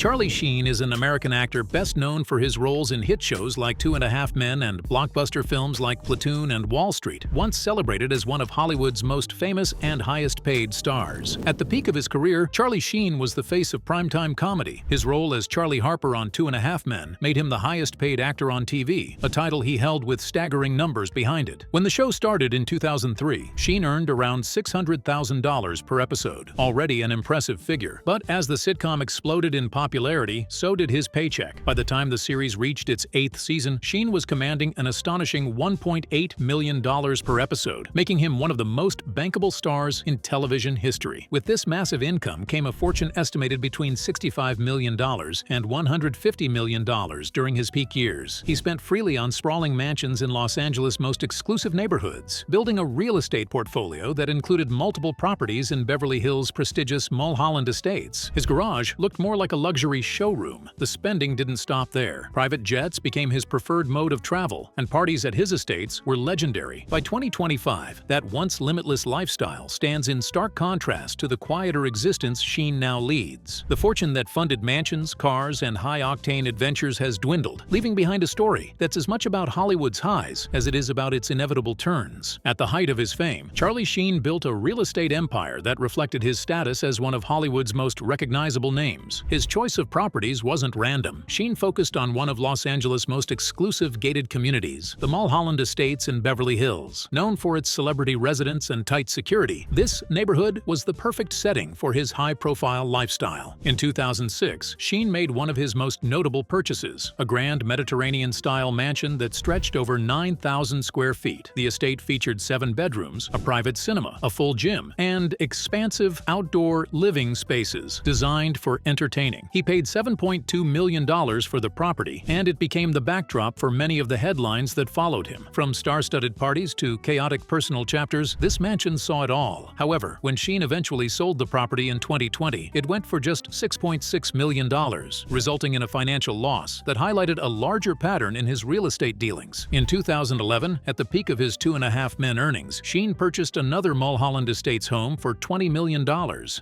Charlie Sheen is an American actor best known for his roles in hit shows like 2.5 Men and blockbuster films like Platoon and Wall Street, once celebrated as one of Hollywood's most famous and highest-paid stars. At the peak of his career, Charlie Sheen was the face of primetime comedy. His role as Charlie Harper on 2.5 Men made him the highest-paid actor on TV, a title he held with staggering numbers behind it. When the show started in 2003, Sheen earned around $600,000 per episode, already an impressive figure. But as the sitcom exploded in popularity, so did his paycheck. By the time the series reached its 8th season, Sheen was commanding an astonishing $1.8 million per episode, making him one of the most bankable stars in television history. With this massive income came a fortune estimated between $65 million and $150 million during his peak years. He spent freely on sprawling mansions in Los Angeles' most exclusive neighborhoods, building a real estate portfolio that included multiple properties in Beverly Hills' prestigious Mulholland Estates. His garage looked more like a luxury showroom. The spending didn't stop there. Private jets became his preferred mode of travel, and parties at his estates were legendary. By 2025, that once limitless lifestyle stands in stark contrast to the quieter existence Sheen now leads. The fortune that funded mansions, cars, and high-octane adventures has dwindled, leaving behind a story that's as much about Hollywood's highs as it is about its inevitable turns. At the height of his fame, Charlie Sheen built a real estate empire that reflected his status as one of Hollywood's most recognizable names. His choice of properties wasn't random. Sheen focused on one of Los Angeles' most exclusive gated communities, the Mulholland Estates in Beverly Hills. Known for its celebrity residents and tight security, this neighborhood was the perfect setting for his high-profile lifestyle. In 2006, Sheen made one of his most notable purchases, a grand Mediterranean-style mansion that stretched over 9,000 square feet. The estate featured 7 bedrooms, a private cinema, a full gym, and expansive outdoor living spaces designed for entertaining. He paid $7.2 million for the property, and it became the backdrop for many of the headlines that followed him. From star-studded parties to chaotic personal chapters, this mansion saw it all. However, when Sheen eventually sold the property in 2020, it went for just $6.6 million, resulting in a financial loss that highlighted a larger pattern in his real estate dealings. In 2011, at the peak of his 2.5 Men earnings, Sheen purchased another Mulholland Estates home for $20 million.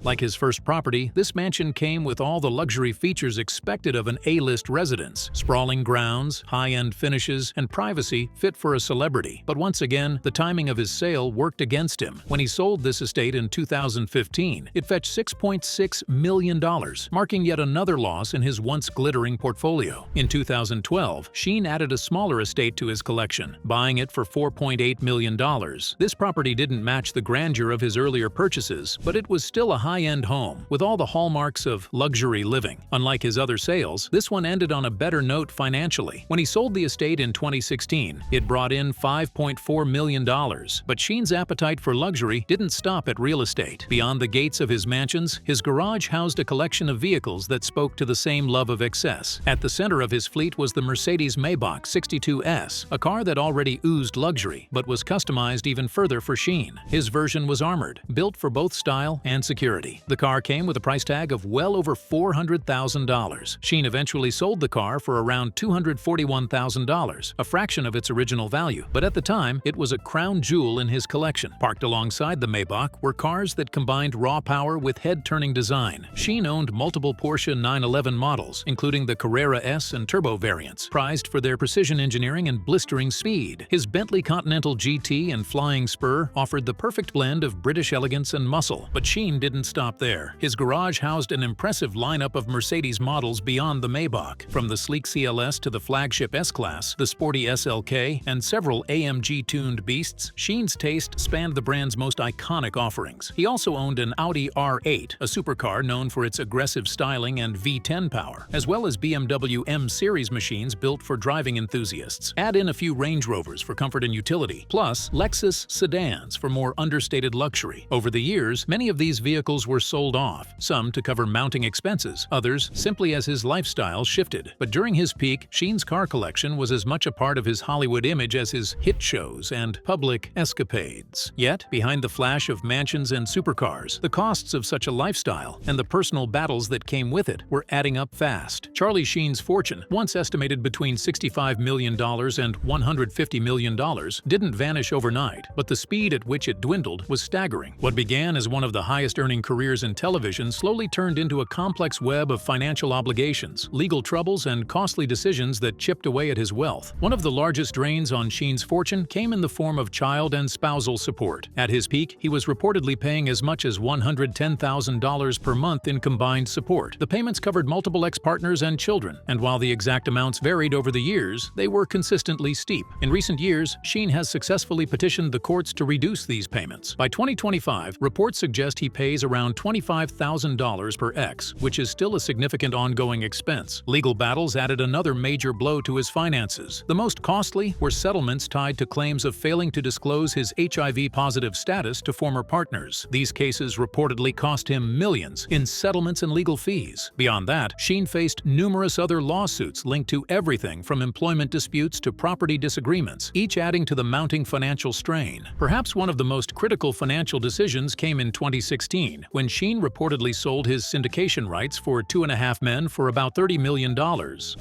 Like his first property, this mansion came with all the luxury features expected of an A-list residence: sprawling grounds, high-end finishes, and privacy fit for a celebrity. But once again, the timing of his sale worked against him. When he sold this estate in 2015, it fetched $6.6 million, marking yet another loss in his once glittering portfolio. In 2012, Sheen added a smaller estate to his collection, buying it for $4.8 million. This property didn't match the grandeur of his earlier purchases, but it was still a high-end home, with all the hallmarks of luxury living. Unlike his other sales, this one ended on a better note financially. When he sold the estate in 2016, it brought in $5.4 million. But Sheen's appetite for luxury didn't stop at real estate. Beyond the gates of his mansions, his garage housed a collection of vehicles that spoke to the same love of excess. At the center of his fleet was the Mercedes-Maybach 62S, a car that already oozed luxury, but was customized even further for Sheen. His version was armored, built for both style and security. The car came with a price tag of well over $400,000. Sheen eventually sold the car for around $241,000, a fraction of its original value, but at the time, it was a crown jewel in his collection. Parked alongside the Maybach were cars that combined raw power with head-turning design. Sheen owned multiple Porsche 911 models, including the Carrera S and Turbo variants, prized for their precision engineering and blistering speed. His Bentley Continental GT and Flying Spur offered the perfect blend of British elegance and muscle. But Sheen didn't stop there. His garage housed an impressive lineup of Mercedes models beyond the Maybach, from the sleek CLS to the flagship S-Class, the sporty SLK, and several AMG-tuned beasts. Sheen's taste spanned the brand's most iconic offerings. He also owned an Audi R8, a supercar known for its aggressive styling and V10 power, as well as BMW M-Series machines built for driving enthusiasts. Add in a few Range Rovers for comfort and utility, plus Lexus sedans for more understated luxury. Over the years, many of these vehicles were sold off, some to cover mounting expenses, others simply as his lifestyle shifted. But during his peak, Sheen's car collection was as much a part of his Hollywood image as his hit shows and public escapades. Yet, behind the flash of mansions and supercars, the costs of such a lifestyle and the personal battles that came with it were adding up fast. Charlie Sheen's fortune, once estimated between $65 million and $150 million, didn't vanish overnight, but the speed at which it dwindled was staggering. What began as one of the highest-earning careers in television slowly turned into a complex web of financial obligations, legal troubles, and costly decisions that chipped away at his wealth. One of the largest drains on Sheen's fortune came in the form of child and spousal support. At his peak, he was reportedly paying as much as $110,000 per month in combined support. The payments covered multiple ex-partners and children, and while the exact amounts varied over the years, they were consistently steep. In recent years, Sheen has successfully petitioned the courts to reduce these payments. By 2025, reports suggest he pays around $25,000 per ex, which is still a significant ongoing expense. Legal battles added another major blow to his finances. The most costly were settlements tied to claims of failing to disclose his HIV-positive status to former partners. These cases reportedly cost him millions in settlements and legal fees. Beyond that, Sheen faced numerous other lawsuits linked to everything from employment disputes to property disagreements, each adding to the mounting financial strain. Perhaps one of the most critical financial decisions came in 2016, when Sheen reportedly sold his syndication rights for 2.5 Men for about $30 million.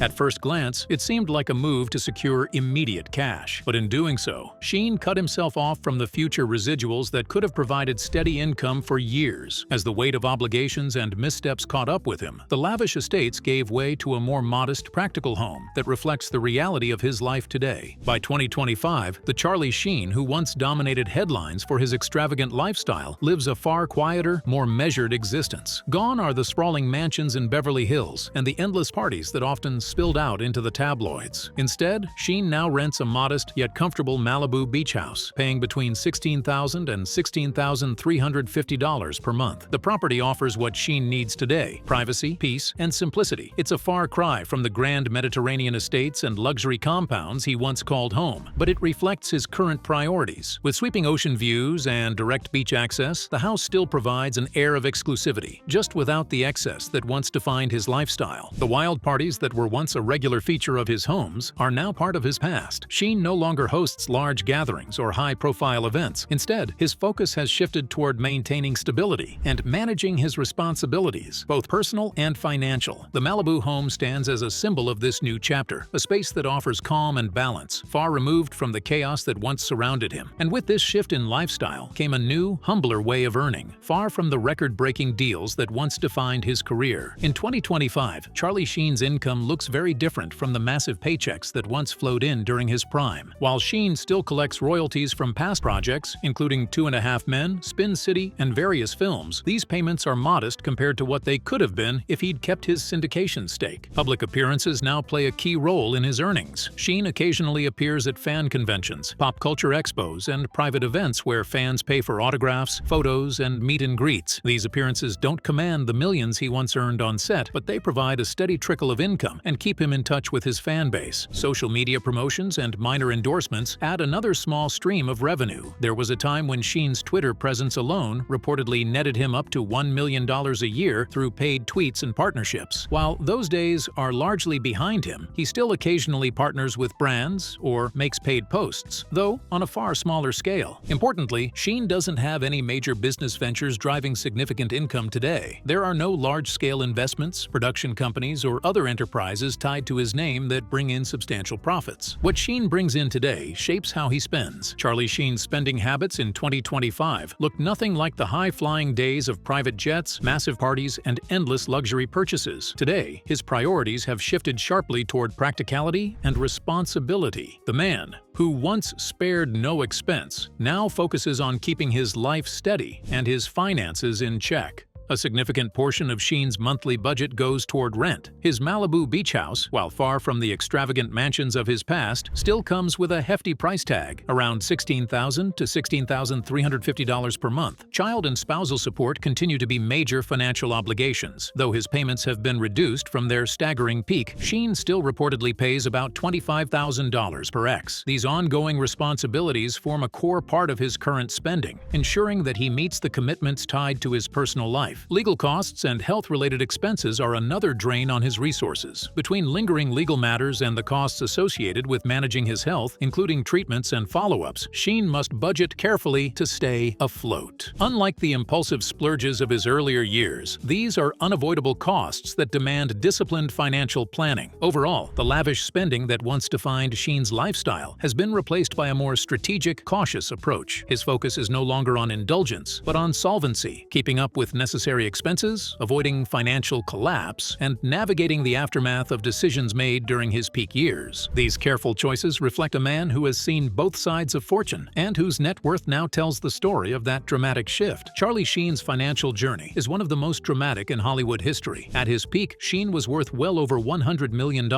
At first glance, it seemed like a move to secure immediate cash. But in doing so, Sheen cut himself off from the future residuals that could have provided steady income for years. As the weight of obligations and missteps caught up with him, the lavish estates gave way to a more modest, practical home that reflects the reality of his life today. By 2025, the Charlie Sheen who once dominated headlines for his extravagant lifestyle lives a far quieter, more measured existence. Gone are the sprawling mansions in Beverly Hills and the endless parties that often spilled out into the tabloids. Instead, Sheen now rents a modest yet comfortable Malibu beach house, paying between $16,000 and $16,350 per month. The property offers what Sheen needs today: privacy, peace, and simplicity. It's a far cry from the grand Mediterranean estates and luxury compounds he once called home, but it reflects his current priorities. With sweeping ocean views and direct beach access, the house still provides an air of exclusivity, just without the excess that once defined his lifestyle. The wild parties that were once a regular feature of his homes are now part of his past. Sheen no longer hosts large gatherings or high-profile events. Instead, his focus has shifted toward maintaining stability and managing his responsibilities, both personal and financial. The Malibu home stands as a symbol of this new chapter, a space that offers calm and balance, far removed from the chaos that once surrounded him. And with this shift in lifestyle came a new, humbler way of earning, far from the record-breaking deals that once defined his career. In 2025, Charlie Sheen's income looks very different from the massive paychecks that once flowed in during his prime. While Sheen still collects royalties from past projects, including 2.5 Men, Spin City, and various films, these payments are modest compared to what they could have been if he'd kept his syndication stake. Public appearances now play a key role in his earnings. Sheen occasionally appears at fan conventions, pop culture expos, and private events where fans pay for autographs, photos, and meet and greets. These appearances don't command the millions he once earned on set, but they provide a steady trickle of income and keep him in touch with his fan base. Social media promotions and minor endorsements add another small stream of revenue. There was a time when Sheen's Twitter presence alone reportedly netted him up to $1 million a year through paid tweets and partnerships. While those days are largely behind him, he still occasionally partners with brands or makes paid posts, though on a far smaller scale. Importantly, Sheen doesn't have any major business ventures driving significant income today. There are no large-scale investments, production companies, or other enterprises tied to his name that bring in substantial profits. What Sheen brings in today shapes how he spends. Charlie Sheen's spending habits in 2025 look nothing like the high-flying days of private jets, massive parties, and endless luxury purchases. Today, his priorities have shifted sharply toward practicality and responsibility. The man, who once spared no expense, now focuses on keeping his life steady and his finances in check. A significant portion of Sheen's monthly budget goes toward rent. His Malibu beach house, while far from the extravagant mansions of his past, still comes with a hefty price tag, around $16,000 to $16,350 per month. Child and spousal support continue to be major financial obligations. Though his payments have been reduced from their staggering peak, Sheen still reportedly pays about $25,000 per ex. These ongoing responsibilities form a core part of his current spending, ensuring that he meets the commitments tied to his personal life. Legal costs and health-related expenses are another drain on his resources. Between lingering legal matters and the costs associated with managing his health, including treatments and follow-ups, Sheen must budget carefully to stay afloat. Unlike the impulsive splurges of his earlier years, these are unavoidable costs that demand disciplined financial planning. Overall, the lavish spending that once defined Sheen's lifestyle has been replaced by a more strategic, cautious approach. His focus is no longer on indulgence, but on solvency, keeping up with necessary unnecessary expenses, avoiding financial collapse, and navigating the aftermath of decisions made during his peak years. These careful choices reflect a man who has seen both sides of fortune and whose net worth now tells the story of that dramatic shift. Charlie Sheen's financial journey is one of the most dramatic in Hollywood history. At his peak, Sheen was worth well over $100 million,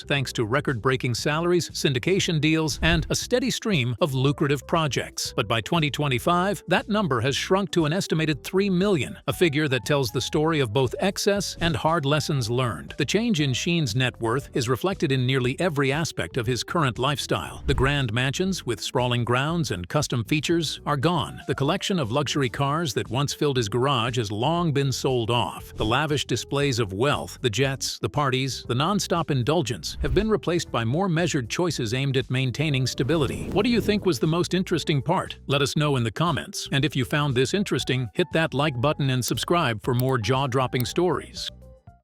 thanks to record-breaking salaries, syndication deals, and a steady stream of lucrative projects. But by 2025, that number has shrunk to an estimated $3 million, a figure that tells the story of both excess and hard lessons learned. The change in Sheen's net worth is reflected in nearly every aspect of his current lifestyle. The grand mansions with sprawling grounds and custom features are gone. The collection of luxury cars that once filled his garage has long been sold off. The lavish displays of wealth, the jets, the parties, the non-stop indulgence have been replaced by more measured choices aimed at maintaining stability. What do you think was the most interesting part? Let us know in the comments. And if you found this interesting, hit that like button and subscribe for more jaw-dropping stories.